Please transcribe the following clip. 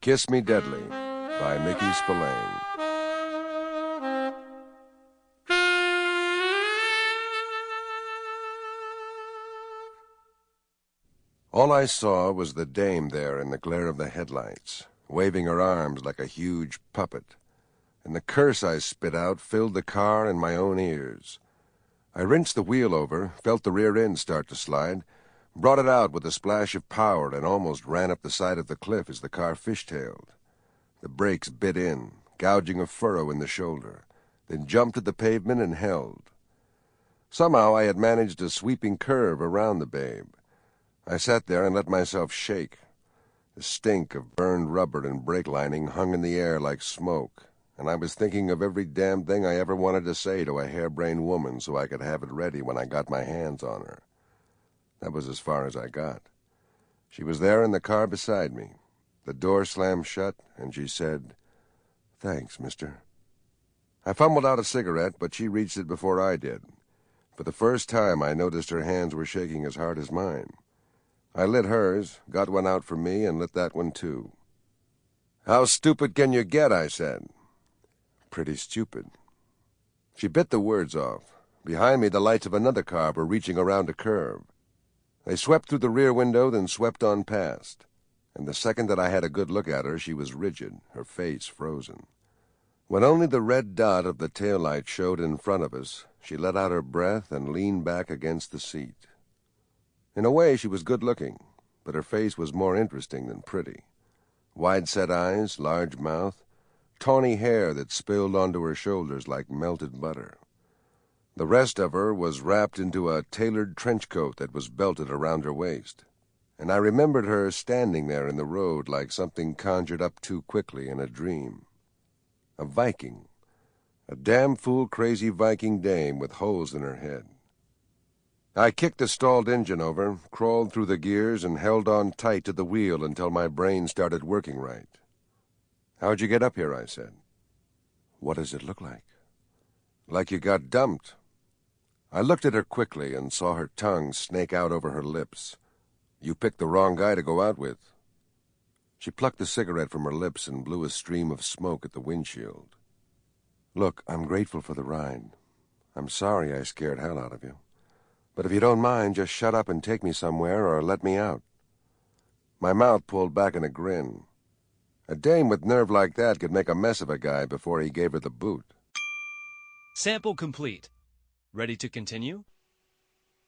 Kiss Me Deadly by Mickey Spillane. All I saw was the dame there in the glare of the headlights, waving her arms like a huge puppet, and the curse I spit out filled the car and my own ears. I wrenched the wheel over, felt the rear end start to slide, brought it out with a splash of power, and almost ran up the side of the cliff as the car fishtailed. The brakes bit in, gouging a furrow in the shoulder, then jumped at the pavement and held. Somehow I had managed a sweeping curve around the babe. I sat there and let myself shake. The stink of burned rubber and brake lining hung in the air like smoke, and I was thinking of every damn thing I ever wanted to say to a harebrained woman so I could have it ready when I got my hands on her. That was as far as I got. She was there in the car beside me. The door slammed shut, and she said, "Thanks, mister." I fumbled out a cigarette, but she reached it before I did. For the first time, I noticed her hands were shaking as hard as mine. I lit hers, got one out for me, and lit that one too. "How stupid can you get?" I said. "Pretty stupid." She bit the words off. Behind me, the lights of another car were reaching around a curve. They swept through the rear window, then swept on past. And the second that I had a good look at her, she was rigid, her face frozen. When only the red dot of the taillight showed in front of us, she let out her breath and leaned back against the seat. In a way, she was good-looking, but her face was more interesting than pretty. Wide-set eyes, large mouth, tawny hair that spilled onto her shoulders like melted butter. The rest of her was wrapped into a tailored trench coat that was belted around her waist, and I remembered her standing there in the road like something conjured up too quickly in a dream. A Viking, a damn fool crazy Viking dame with holes in her head. I kicked the stalled engine over, crawled through the gears, and held on tight to the wheel until my brain started working right. "How'd you get up here?" I said. "What does it look like?" "Like you got dumped." I looked at her quickly and saw her tongue snake out over her lips. "You picked the wrong guy to go out with." She plucked the cigarette from her lips and blew a stream of smoke at the windshield. "Look, I'm grateful for the ride. I'm sorry I scared hell out of you. But if you don't mind, just shut up and take me somewhere or let me out." My mouth pulled back in a grin. A dame with nerve like that could make a mess of a guy before he gave her the boot. Sample complete. Ready to continue?